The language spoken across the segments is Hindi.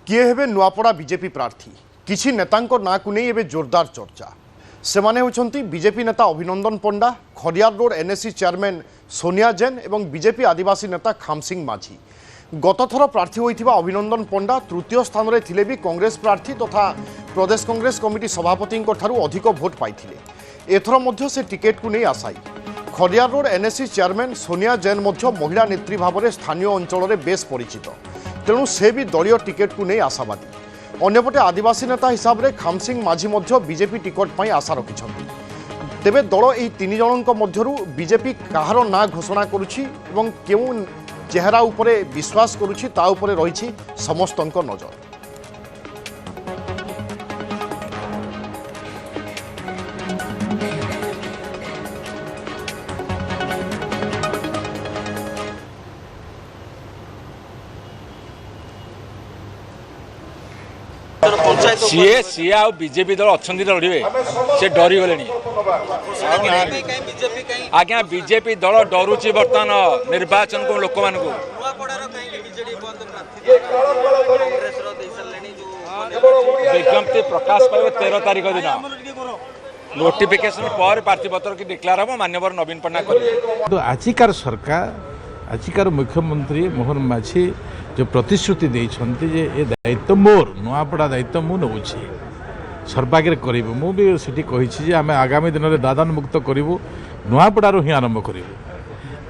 किए हेबे नुआपड़ा बीजेपी प्रार्थी किछि नेतांको ना को नहीं एबे जोरदार चर्चा सेमाने होछंती बीजेपी नेता Abhinandan Panda Khariar road NSC chairman Sonia Jain एवं बीजेपी आदिवासी नेता खामसिंह माझी गतथर प्रार्थी होइथिबा अभिनंदन पंडा तृतीय स्थान रे थिले भी कांग्रेस प्रार्थी तथा प्रदेश कांग्रेस कमिटी सभापति ठारू अधिक भोट पाइथिले एथर मध्य से टिकेट को नहीं आशायी Khariar road NSC chairman Sonia Jain मध्य महिला नेत्री भाव में स्थानीय अंचल में बेस परिचित तेणु से भी दलीय टिकेट को नहीं आशावादी अन्यपटे आदिवासी नेता हिसाब से खामसिंह माझी मध्य बीजेपी टिकट पर आशा रखिछंती तेबे दल यही तीन जनक मध्यरु बीजेपी कहार ना घोषणा करुछि एवं केउ चेहरा उपरे विश्वास करुछि ता उपरे रहिछि समस्तक नजर। सी आ बीजेपी दल अच्छा लड़े से डरी गले आज्ञा बीजेपी दल डरुची बर्तमान निर्वाचन को लोक मान विज्ञप्ति प्रकाश पाइब 13 तारिख दिन नोटिफिकेशन पर प्रार्थीपत्र की डिक्लेयर हम माननीय नवीन पट्टनायक करेंगे। तो आजिकार सरकार आजिकार मुख्यमंत्री मोहन माझी जो प्रतिश्रुति देइछन्ति जे ए दायित्व मोर नुआपड़ा दायित्व मु नउछि सर्वाग्रे करिबु मु भी सिटी कहिछि जे आमे आगामी दिन रे दादन मुक्त करिबु नुआपड़ारो ही आरंभ करिबु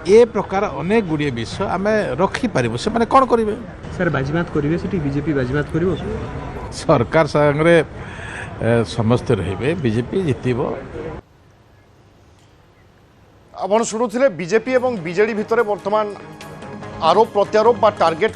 ए प्रकार अनेक गुड़िए विषय आमे रखि पारिबु से माने कोन करिवे सर बाजीमात करिवे सिटी बीजेपी बाजीमात करिवो सरकार संगे समस्त रहिबे बीजेपी जितिबो। आपण शुणुथिले बीजेपी और बीजेडी भितर वर्तमान आरोप प्रत्यारोप बा टार्गेट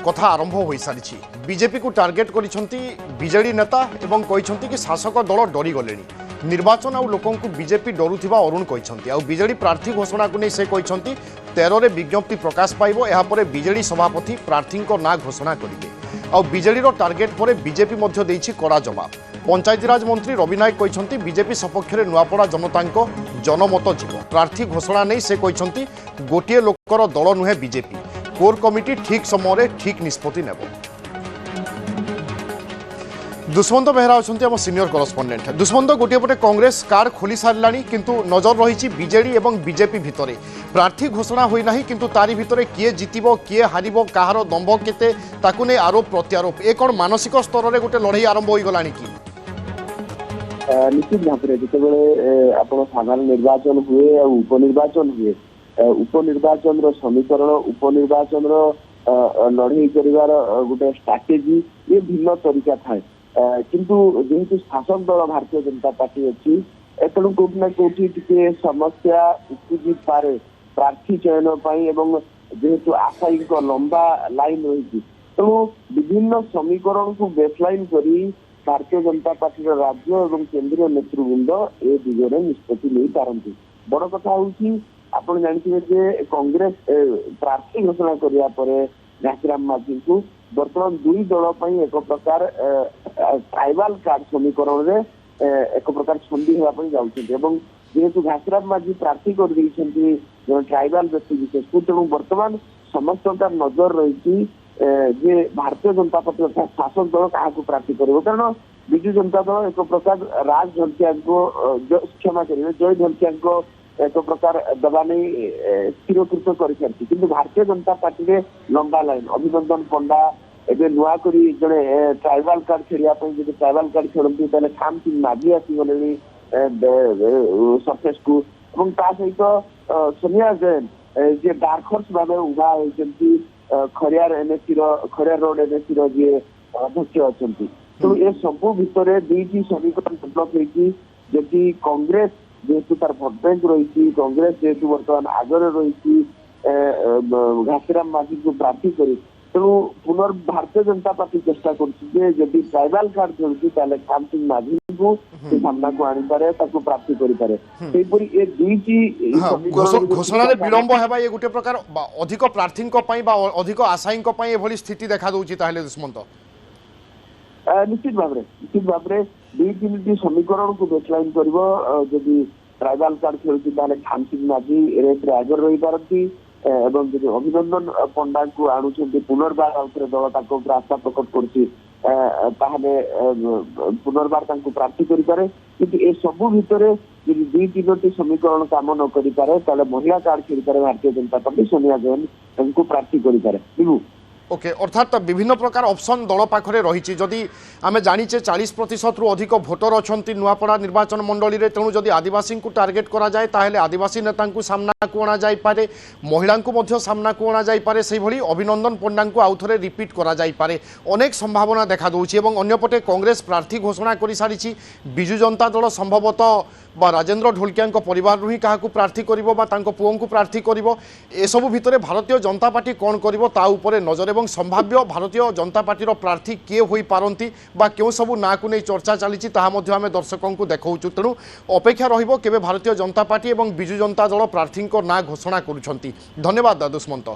कथा आरंभ हो सारी बीजेपी को टार्गेट करिसेंती बीजेडी नेता एवं कहिसेंती कि शासक दल डरी गलेनी निर्वाचन आउ लोकों को बीजेपी डरुथिबा अरुण कहिसेंती आउ बीजेडी प्रार्थी घोषणा को नहीं से कहिसेंती 13 रे विज्ञप्ति प्रकाश पाइबो एहा परे बीजेडी सभापति प्रार्थी को ना घोषणा करिवे आउ बीजेडी रो टार्गेट परे बीजेपी मध्य देइछि कड़ा जवाब। पंचायतीराज मंत्री रवि नायक कहिसेंती बीजेपी सपक्ष में नुआपड़ा जनतांको जनमत जीव प्रार्थी घोषणा नहीं से कहिसेंती गोटे लोकर दल नुहे बीजेपी कोर कमिटी ठीक समय ठीक निष्पत्ति नेब। दुष्मंत बेहरा अच्छा आम सीनियर करस्पंडेंट दुष्मंत गोटे पटे कांग्रेस कार्ड खोली सारे किंतु नजर रही बीजेडी और बीजेपी भितर प्रार्थी घोषणा होना किंतु तारी भितर किए जितिबो किए हारिबो कहार दंभ केते ताकु नै आरोप प्रत्यारोप ए कोन मानसिक स्तर रे गोटे लड़ाई आरंभ हो गलानी कि निश्चित भाव में जिते आप साधारण निर्वाचन हुए उपनिर्वाचन हुए उपनिर्वाचन समीकरण उपनिर्वाचन लड़े कर गोटे स्ट्राटेजी ये भिन्न तरीका थाए किंतु जेहेतु शासक दल भारतीय जनता पार्टी अच्छी तेणु कौट ना कौटी टे समस्या उपजी पारे प्रार्थी चयन एवं जेहेतु आशायी लंबा लाइन रही तेणु विभिन्न समीकरण को बेसलाइन करी भारतीय जनता पार्टी राज्य और केंद्रीय नेतृवृंद ए दिगरे निष्पत्ति नहीं पारती बड़ कथा हूँ आप जानते कांग्रेस प्रार्थी घोषणा करने घासीराम माझी को बर्तमान दुई दल एक प्रकार ट्राइबाल कार्ड समीकरण में एक प्रकार छंदी होगापी जाऊँ जेहेतु घासीराम माझी प्रार्थी कर ट्राइबाल व्यक्ति विशेष को तेणु बर्तमान समस्त नजर रही भारतीय जनता पार्टी अर्थात शासक दल क्या प्रार्थी कर कारण विजु जनता दल एक प्रकार राज ढलकिया को क्षमा करेंगे जय ढलकिया को एक प्रकार दबा नहीं स्थिरकृत कर भारतीय जनता पार्टी में लंबा लाइन अभिनंदन पंडा एवं नुआ करी जड़े ट्राइबाल कार्ड खेलने जब ट्राइबाल कार्ड खेलती खामसिंह माझी आसीगले सरफेस को सहित सोनिया जैन जे डार्क हॉर्स भाव उभा होती Khariar NSC Khariar road NSC जी अध्यक्ष अच्छा तो ये सब भितर दुईटी समीकरण डेभलप होती कांग्रेस जेहेतु तार भोट बैंक रही कांग्रेस जेहेतु बर्तमान आगे रही घासीराम माझी को प्रार्थी कर तेणु भारतीय जनता पार्टी चेष्टा कर ट्राइबाल कार्ड खेलुची खामसिंह माझी को सामना को आनीपे प्रार्थी करें घोषणा विलंब है ये गोटे प्रकार अधिक प्रार्थी अधिक आशायी स्थिति देखा दूसरी दुष्मंत निश्चित भाव में दुई तीन समीकरण को बेसलाइन कर ट्राइबाल कार्ड खेलुची खामसिंह माझी रेस आगे रही पारती ଏବଂ ଯଦି ଅଭିନନ୍ଦନ ପଣ୍ଡାଙ୍କୁ ଆଣୁଛନ୍ତି ପୁନର୍ବାର ଆଉଥରେ ଦଳ ତାଙ୍କ ଉପରେ ଆଶା ପ୍ରକଟ କରୁଛି ତାହେଲେ ପୁନର୍ବାର ତାଙ୍କୁ ପ୍ରାର୍ଥୀ କରିପାରେ। କିନ୍ତୁ ଏ ସବୁ ଭିତରେ ଯଦି 2-3ଟି ସମୀକରଣ କାମ ନ କରିପାରେ ତାହେଲେ ମହିଳା କାର୍ଡ ଖେଳିପାରେ ଭାରତୀୟ ଜନତା ପାର୍ଟି, ସୋନିଆ ଜୈନ ତାଙ୍କୁ ପ୍ରାର୍ଥୀ କରିପାରେ। ବିଭୁ ओके अर्थात विभिन्न प्रकार ऑप्शन दल पाखरे रही जदि आम जाचे 40% रु अधिक भोटर अच्छा नुआपड़ा निर्वाचन मंडली में तेणु जदि आदिवासी को टार्गेट करा जाए ताहेले आदिवासी नेता सामना को अणा जाए महिला को सामना को अणा जाए से भली अभिनंदन पंडा को आउ थे रिपीट करा जाए अनेक संभावना देखा दूची एवं अन्यपटे कांग्रेस प्रार्थी घोषणा कर सारी बिजु जनता दल संभवतः बा राजेंद्र ढोलकिया परिवार ही क्या प्रार्थी कर पुओं को प्रार्थी कर एसबू भितर भारतीय जनता पार्टी कौन कर नजर एवं संभाव्य भारतीय जनता पार्टी प्रार्थी किए हो पारती बा क्यों सबू ना को नहीं चर्चा चली आम दर्शकों को देखा तेणु अपेक्षा रहिबो केबे भारतीय जनता पार्टी एवं बिजु जनता दल प्रार्थी ना घोषणा करुछंती। धन्यवाद दुष्मंत।